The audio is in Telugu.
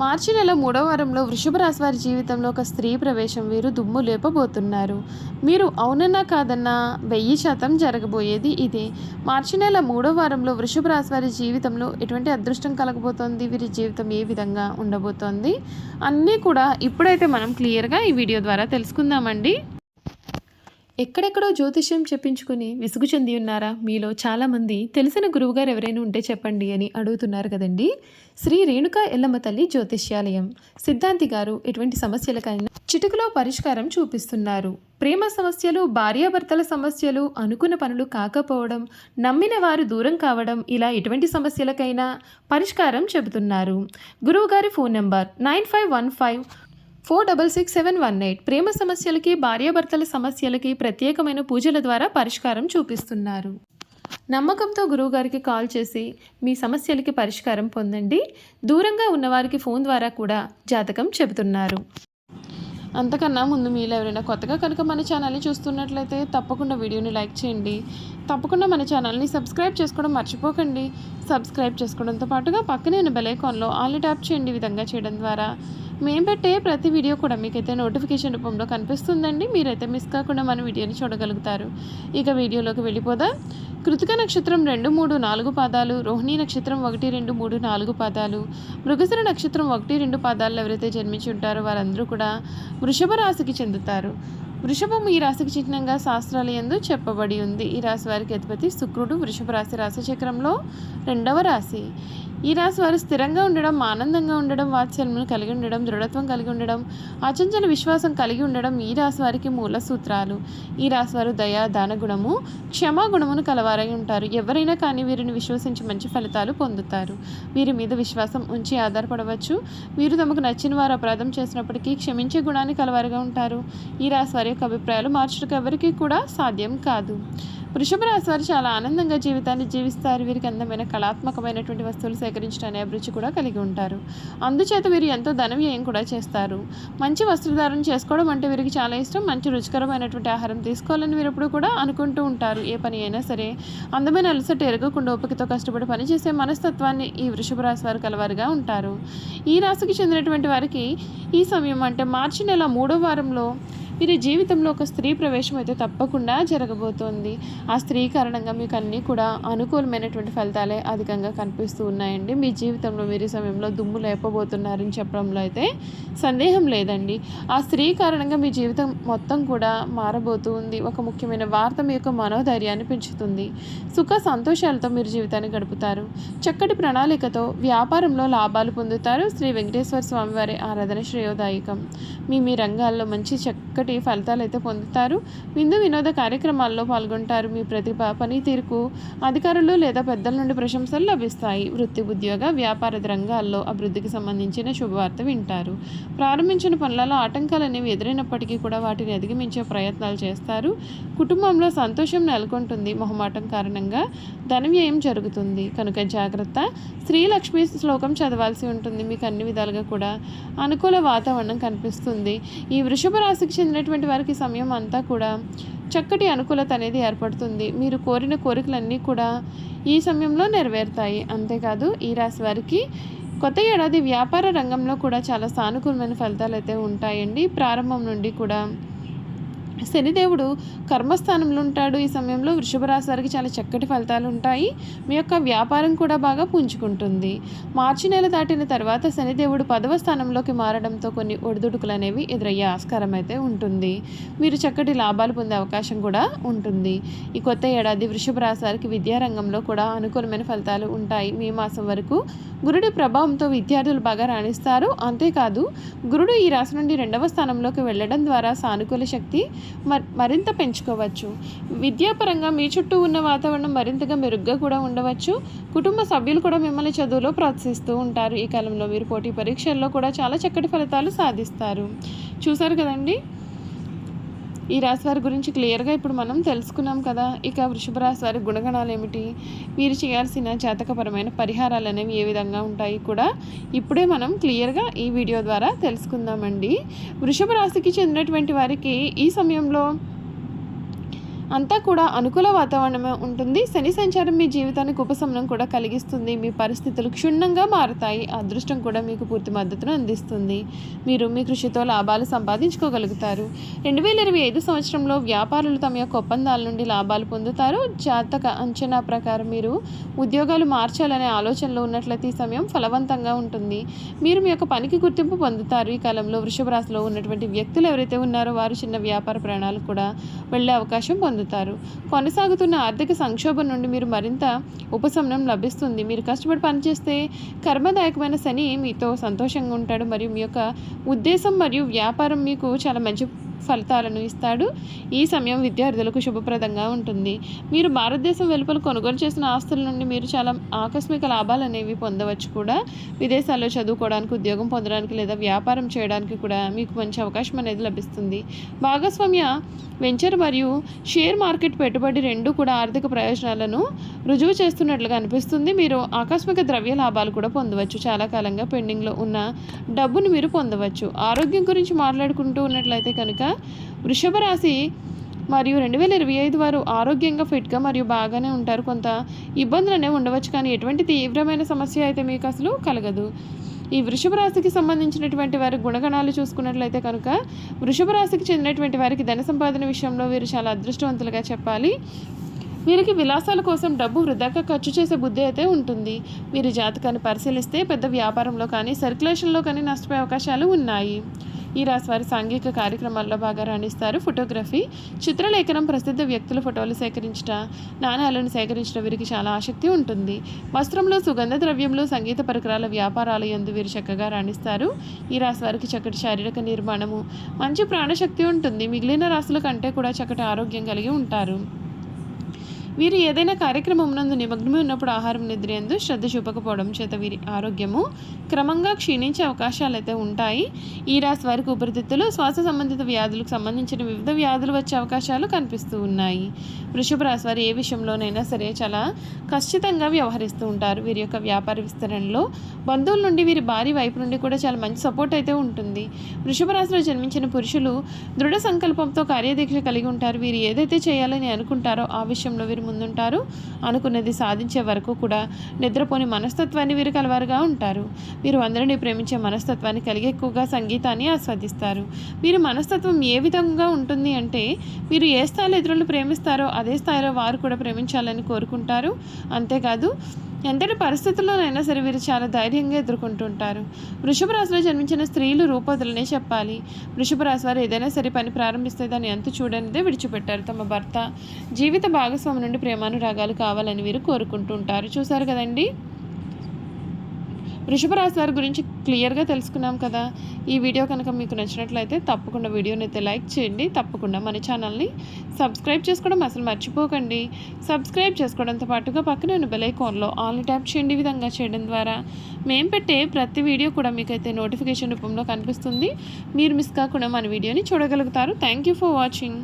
మార్చి నెల 3వ వారంలో వృషభ రాశి వారి జీవితంలో ఒక స్త్రీ ప్రవేశం వీరు దుమ్ము లేపబోతున్నారు. మీరు అవునన్నా కాదన్నా 1000% జరగబోయేది ఇదే. మార్చి నెల 3వ వారంలో వృషభ రాశి వారి జీవితంలో ఎటువంటి అదృష్టం కలగబోతోంది, వీరి జీవితం ఏ విధంగా ఉండబోతోంది అన్నీ కూడా ఇప్పుడైతే మనం క్లియర్గా ఈ వీడియో ద్వారా తెలుసుకుందామండి. ఎక్కడెక్కడో జ్యోతిష్యం చెప్పించుకుని విసుగు చెంది ఉన్నారా? మీలో చాలామంది తెలిసిన గురువుగారు ఎవరైనా ఉంటే చెప్పండి అని అడుగుతున్నారు కదండి. శ్రీ రేణుకా ఎల్లమ్మ తల్లి జ్యోతిష్యాలయం సిద్ధాంతి గారు ఎటువంటి సమస్యలకైనా చిటికలో పరిష్కారం చూపిస్తున్నారు. ప్రేమ సమస్యలు, భార్యాభర్తల సమస్యలు, అనుకున్న పనులు కాకపోవడం, నమ్మిన వారు దూరం కావడం, ఇలా ఎటువంటి సమస్యలకైనా పరిష్కారం చెబుతున్నారు. గురువుగారి ఫోన్ నెంబర్ 9515466718. ప్రేమ సమస్యలకి, భార్యాభర్తల సమస్యలకి ప్రత్యేకమైన పూజల ద్వారా పరిష్కారం చూపిస్తున్నారు. నమ్మకంతో గురువుగారికి కాల్ చేసి మీ సమస్యలకి పరిష్కారం పొందండి. దూరంగా ఉన్నవారికి ఫోన్ ద్వారా కూడా జాతకం చెబుతున్నారు. అంతకన్నా ముందు మీలో ఎవరైనా కొత్తగా కనుక మన ఛానల్ని చూస్తున్నట్లయితే తప్పకుండా వీడియోని లైక్ చేయండి. తప్పకుండా మన ఛానల్ని సబ్స్క్రైబ్ చేసుకోవడం మర్చిపోకండి. సబ్స్క్రైబ్ చేసుకోవడంతో పాటుగా పక్కనే ఉన్న బెల్ ఐకాన్లో ఆల్ని ట్యాప్ చేయండి. ఈ విధంగా చేయడం ద్వారా మేము పెట్టే ప్రతి వీడియో కూడా మీకైతే నోటిఫికేషన్ రూపంలో కనిపిస్తుందండి. మీరైతే మిస్ కాకుండా మన వీడియోని చూడగలుగుతారు. ఇక వీడియోలోకి వెళ్ళిపోదాం. కృతిక నక్షత్రం 2, 3, 4 పాదాలు, రోహిణీ నక్షత్రం 1, 2, 3, 4 పాదాలు, మృగశిర నక్షత్రం 1, 2 పాదాలు ఎవరైతే జన్మించి ఉంటారో వారందరూ కూడా వృషభ రాశికి చెందుతారు. వృషభం ఈ రాశికి చిహ్నంగా శాస్త్రాల యందు చెప్పబడి ఉంది. ఈ రాశి వారికి అధిపతి శుక్రుడు. వృషభ రాశి చక్రంలో 2వ రాశి. ఈ రాశి వారు స్థిరంగా ఉండడం, ఆనందంగా ఉండడం, వాత్సల్యమును కలిగి ఉండడం, దృఢత్వం కలిగి ఉండడం, అచంచల విశ్వాసం కలిగి ఉండడం ఈ రాశి వారికి మూల సూత్రాలు. ఈ రాశి వారు దయా, దాన గుణము, క్షమా గుణమును కలవారై ఉంటారు. ఎవరైనా కానీ వీరిని విశ్వసించి మంచి ఫలితాలు పొందుతారు. వీరి మీద విశ్వాసం ఉంచి ఆధారపడవచ్చు. వీరు తమకు నచ్చిన వారు అపరాధం చేసినప్పటికీ క్షమించే గుణాన్ని కలవారుగా ఉంటారు. ఈ రాశి వారి యొక్క అభిప్రాయాలు మార్చడానికి ఎవరికీ కూడా సాధ్యం కాదు. వృషభ రాశి వారు చాలా ఆనందంగా జీవితాన్ని జీవిస్తారు. వీరికి అందమైన కళాత్మకమైనటువంటి వస్తువులు సేకరించడానికి అభిరుచి కూడా కలిగి ఉంటారు. అందుచేత వీరు ఎంతో ధన వ్యయం కూడా చేస్తారు. మంచి వస్త్రధారణ చేసుకోవడం అంటే వీరికి చాలా ఇష్టం. మంచి రుచికరమైనటువంటి ఆహారం తీసుకోవాలని వీరు ఎప్పుడు కూడా అనుకుంటూ ఉంటారు. ఏ పని అయినా సరే అందమైన అలసట ఎరగకుండా ఓపికతో కష్టపడి పనిచేసే మనస్తత్వాన్ని ఈ వృషభ రాశి వారు కలవారుగా ఉంటారు. ఈ రాశికి చెందినటువంటి వారికి ఈ సమయం అంటే మార్చి నెల 3వ వారంలో వీరి జీవితంలో ఒక స్త్రీ ప్రవేశం అయితే తప్పకుండా జరగబోతోంది. ఆ స్త్రీ కారణంగా మీకు అన్నీ కూడా అనుకూలమైనటువంటి ఫలితాలే అధికంగా కనిపిస్తూ ఉన్నాయండి. మీ జీవితంలో మీరు ఈ సమయంలో దుమ్ము లేపబోతున్నారని చెప్పడంలో అయితే సందేహం లేదండి. ఆ స్త్రీ కారణంగా మీ జీవితం మొత్తం కూడా మారబోతూ ఉంది. ఒక ముఖ్యమైన వార్త మీ యొక్క మనోధైర్యాన్ని పెంచుతుంది. సుఖ సంతోషాలతో మీరు జీవితాన్ని గడుపుతారు. చక్కటి ప్రణాళికతో వ్యాపారంలో లాభాలు పొందుతారు. శ్రీ వెంకటేశ్వర స్వామి వారి ఆరాధన శ్రేయోదాయకం. మీ రంగాల్లో మంచి చక్కటి ఫలితాలు అయితే పొందుతారు. విందు వినోద కార్యక్రమాల్లో పాల్గొంటారు. మీ ప్రతిభ, పనితీరుకు అధికారులు లేదా పెద్దల నుండి ప్రశంసలు లభిస్తాయి. వృత్తి, ఉద్యోగ, వ్యాపార రంగాల్లో అభివృద్ధికి సంబంధించిన శుభవార్త వింటారు. ప్రారంభించిన పనులలో ఆటంకాలు అనేవి ఎదురైనప్పటికీ కూడా వాటిని అధిగమించే ప్రయత్నాలు చేస్తారు. కుటుంబంలో సంతోషం నెలకొంటుంది. మొహమాటం కారణంగా ధన వ్యయం జరుగుతుంది కనుక జాగ్రత్త. శ్రీలక్ష్మి శ్లోకం చదవాల్సి ఉంటుంది. మీకు అన్ని విధాలుగా కూడా అనుకూల వాతావరణం కనిపిస్తుంది. ఈ వృషభ రాశికి చెందినటువంటి వారికి సమయం అంతా కూడా చక్కటి అనుకూలత అనేది ఏర్పడుతుంది. మీరు కోరిన కోరికలన్నీ కూడా ఈ సమయంలో నెరవేరుతాయి. అంతేకాదు ఈ రాశి వారికి కొత్త ఏడాది వ్యాపార రంగంలో కూడా చాలా సానుకూలమైన ఫలితాలు అయితే ఉంటాయండి. ప్రారంభం నుండి కూడా శనిదేవుడు కర్మస్థానంలో ఉంటాడు. ఈ సమయంలో వృషభ రాశి వారికి చాలా చక్కటి ఫలితాలు ఉంటాయి. మీ యొక్క వ్యాపారం కూడా బాగా పుంజుకుంటుంది. మార్చి నెల దాటిన తర్వాత శనిదేవుడు 10వ స్థానంలోకి మారడంతో కొన్ని ఒడిదుడుకులు అనేవి ఎదురయ్యే ఆస్కారం అయితే ఉంటుంది. మీరు చక్కటి లాభాలు పొందే అవకాశం కూడా ఉంటుంది. ఈ కొత్త ఏడాది వృషభ రాశి వారికి విద్యారంగంలో కూడా అనుకూలమైన ఫలితాలు ఉంటాయి. మే మాసం వరకు గురుడి ప్రభావంతో విద్యార్థులు బాగా రాణిస్తారు. అంతేకాదు గురుడు ఈ రాశి నుండి 2వ స్థానంలోకి వెళ్ళడం ద్వారా సానుకూల శక్తి మరింత పెంచుకోవచ్చు. విద్యాపరంగా మీ చుట్టూ ఉన్న వాతావరణం మరింతగా మెరుగ్గా కూడా ఉండవచ్చు. కుటుంబ సభ్యులు కూడా మిమ్మల్ని చదువులో ప్రోత్సహిస్తూ ఉంటారు. ఈ కాలంలో మీరు పోటీ పరీక్షల్లో కూడా చాలా చక్కటి ఫలితాలు సాధిస్తారు. చూసారు కదండి, ఈ రాశి వారి గురించి క్లియర్గా ఇప్పుడు మనం తెలుసుకున్నాం కదా. ఇక వృషభ రాశి వారి గుణగణాలు ఏమిటి, వీరు చేయాల్సిన జాతకపరమైన పరిహారాలు అనేవి ఏ విధంగా ఉంటాయి కూడా ఇప్పుడే మనం క్లియర్గా ఈ వీడియో ద్వారా తెలుసుకుందామండి. వృషభ రాశికి చెందినటువంటి వారికి ఈ సమయంలో అంతా కూడా అనుకూల వాతావరణమే ఉంటుంది. శని సంచారం మీ జీవితానికి ఉపశమనం కూడా కలిగిస్తుంది. మీ పరిస్థితులు క్షుణ్ణంగా మారుతాయి. అదృష్టం కూడా మీకు పూర్తి మద్దతును అందిస్తుంది. మీరు మీ కృషితో లాభాలు సంపాదించుకోగలుగుతారు. 2025 సంవత్సరంలో వ్యాపారులు తమ యొక్క ఒప్పందాల నుండి లాభాలు పొందుతారు. జాతక అంచనా ప్రకారం మీరు ఉద్యోగాలు మార్చాలనే ఆలోచనలో ఉన్నట్లయితే ఈ సమయం ఫలవంతంగా ఉంటుంది. మీరు మీ యొక్క పనికి గుర్తింపు పొందుతారు. ఈ కాలంలో వృషభ రాశిలో ఉన్నటువంటి వ్యక్తులు ఎవరైతే ఉన్నారో వారు చిన్న వ్యాపార ప్రయాణాలు కూడా వెళ్ళే అవకాశం పొందుతారు. కొనసాగుతున్న ఆర్థిక సంక్షోభం నుండి మీరు మరింత ఉపశమనం లభిస్తుంది. మీరు కష్టపడి పనిచేస్తే కర్మదాయకమైన శని మీతో సంతోషంగా ఉంటాడు మరియు మీ యొక్క ఉద్దేశం మరియు వ్యాపారం మీకు చాలా మంచి ఫలితాలను ఇస్తాడు. ఈ సమయం విద్యార్థులకు శుభప్రదంగా ఉంటుంది. మీరు భారతదేశం వెలుపల కొనుగోలు చేసిన ఆస్తుల నుండి మీరు చాలా ఆకస్మిక లాభాలు అనేవి పొందవచ్చు కూడా. విదేశాల్లో చదువుకోవడానికి, ఉద్యోగం పొందడానికి లేదా వ్యాపారం చేయడానికి కూడా మీకు మంచి అవకాశం అనేది లభిస్తుంది. భాగస్వామ్య వెంచర్ మరియు షేర్ మార్కెట్ పెట్టుబడి రెండూ కూడా ఆర్థిక ప్రయోజనాలను రుజువు చేస్తున్నట్లుగా అనిపిస్తుంది. మీరు ఆకస్మిక ద్రవ్య లాభాలు కూడా పొందవచ్చు. చాలా కాలంగా పెండింగ్లో ఉన్న డబ్బును మీరు పొందవచ్చు. ఆరోగ్యం గురించి మాట్లాడుకుంటూ ఉన్నట్లయితే కనుక వృషభ రాశి మరియు 2025 వారు ఆరోగ్యంగా ఫిట్గా మరియు బాగానే ఉంటారు. కొంత ఇబ్బందులు అనేవి ఉండవచ్చు, కానీ ఎటువంటి తీవ్రమైన సమస్య అయితే మీకు అసలు కలగదు. ఈ వృషభ రాశికి సంబంధించినటువంటి వారి గుణగణాలు చూసుకున్నట్లయితే కనుక వృషభ రాశికి చెందినటువంటి వారికి ధన సంపాదన విషయంలో వీరు చాలా అదృష్టవంతులుగా చెప్పాలి. వీరికి విలాసాల కోసం డబ్బు వృధాగా ఖర్చు చేసే బుద్ధి అయితే ఉంటుంది. వీరి జాతకాన్ని పరిశీలిస్తే పెద్ద వ్యాపారంలో కానీ సర్క్యులేషన్లో కానీ నష్టపోయే అవకాశాలు ఉన్నాయి. ఈ రాశి వారి సాంఘిక కార్యక్రమాల్లో బాగా రాణిస్తారు. ఫోటోగ్రఫీ, చిత్రలేఖనం, ప్రసిద్ధ వ్యక్తుల ఫోటోలు సేకరించట, నాణ్యాలను సేకరించడం వీరికి చాలా ఆసక్తి ఉంటుంది. వస్త్రంలో, సుగంధ ద్రవ్యంలో, సంగీత పరికరాల వ్యాపారాల యందు వీరు చక్కగా రాణిస్తారు. ఈ రాశి వారికి చక్కటి శారీరక నిర్మాణము, మంచి ప్రాణశక్తి ఉంటుంది. మిగిలిన రాశుల కంటే కూడా చక్కటి ఆరోగ్యం కలిగి ఉంటారు. వీరు ఏదైనా కార్యక్రమం నందు నిమగ్నమై ఉన్నప్పుడు ఆహారం నిద్ర యందు శ్రద్ధ చూపకపోవడం చేత వీరి ఆరోగ్యము క్రమంగా క్షీణించే అవకాశాలు అయితే ఉంటాయి. ఈ రాశి వారికి ఊపిరితిత్తులు, శ్వాస సంబంధిత వ్యాధులకు సంబంధించిన వివిధ వ్యాధులు వచ్చే అవకాశాలు కనిపిస్తూ ఉన్నాయి. వృషభ రాశి వారు ఏ విషయంలోనైనా సరే చాలా ఖచ్చితంగా వ్యవహరిస్తూ ఉంటారు. వీరి యొక్క వ్యాపార విస్తరణలో బంధువుల నుండి, వీరి భార్య వైపు నుండి కూడా చాలా మంచి సపోర్ట్ అయితే ఉంటుంది. వృషభ రాశిలో జన్మించిన పురుషులు దృఢ సంకల్పంతో కార్యదీక్ష కలిగి ఉంటారు. వీరు ఏదైతే చేయాలని అనుకుంటారో ఆ విషయంలో వీరు ముందుంటారు. అనుకున్నది సాధించే వరకు కూడా నిద్రపోని మనస్తత్వాన్ని వీరు కలవారుగా ఉంటారు. వీరు అందరినీ ప్రేమించే మనస్తత్వాన్ని కలిగి ఎక్కువగా సంగీతాన్ని ఆస్వాదిస్తారు. వీరి మనస్తత్వం ఏ విధంగా ఉంటుంది అంటే వీరు ఏ స్థాయిలో ఇతరులను ప్రేమిస్తారో అదే స్థాయిలో వారు కూడా ప్రేమించాలని కోరుకుంటారు. అంతేకాదు ఎంతటి పరిస్థితుల్లోనైనా సరే వీరు చాలా ధైర్యంగా ఎదుర్కొంటుంటారు. వృషభ రాశిలో జన్మించిన స్త్రీలు రూపవతులనే చెప్పాలి. వృషభ రాశి వారు ఏదైనా సరే పని ప్రారంభిస్తే దాన్ని ఎంత చూడనిదే విడిచిపెట్టారు. తమ భర్త జీవిత భాగస్వామి నుండి ప్రేమానురాగాలు కావాలని వీరు కోరుకుంటుంటారు. చూసారు కదండి, వృషభ రాశి వారి గురించి క్లియర్గా తెలుసుకున్నాం కదా. ఈ వీడియో కనుక మీకు నచ్చినట్లయితే తప్పకుండా వీడియోని అయితే లైక్ చేయండి. తప్పకుండా మన ఛానల్ని సబ్స్క్రైబ్ చేసుకోవడం అసలు మర్చిపోకండి. సబ్స్క్రైబ్ చేసుకోవడంతో పాటుగా పక్కనే ఉన్న బెల్ ఐకాన్లో ఆల్ని ట్యాప్ చేయండి. ఈ విధంగా చేయడం ద్వారా మేము పెట్టే ప్రతి వీడియో కూడా మీకైతే నోటిఫికేషన్ రూపంలో కనిపిస్తుంది. మీరు మిస్ కాకుండా మన వీడియోని చూడగలుగుతారు. Thank you for watching.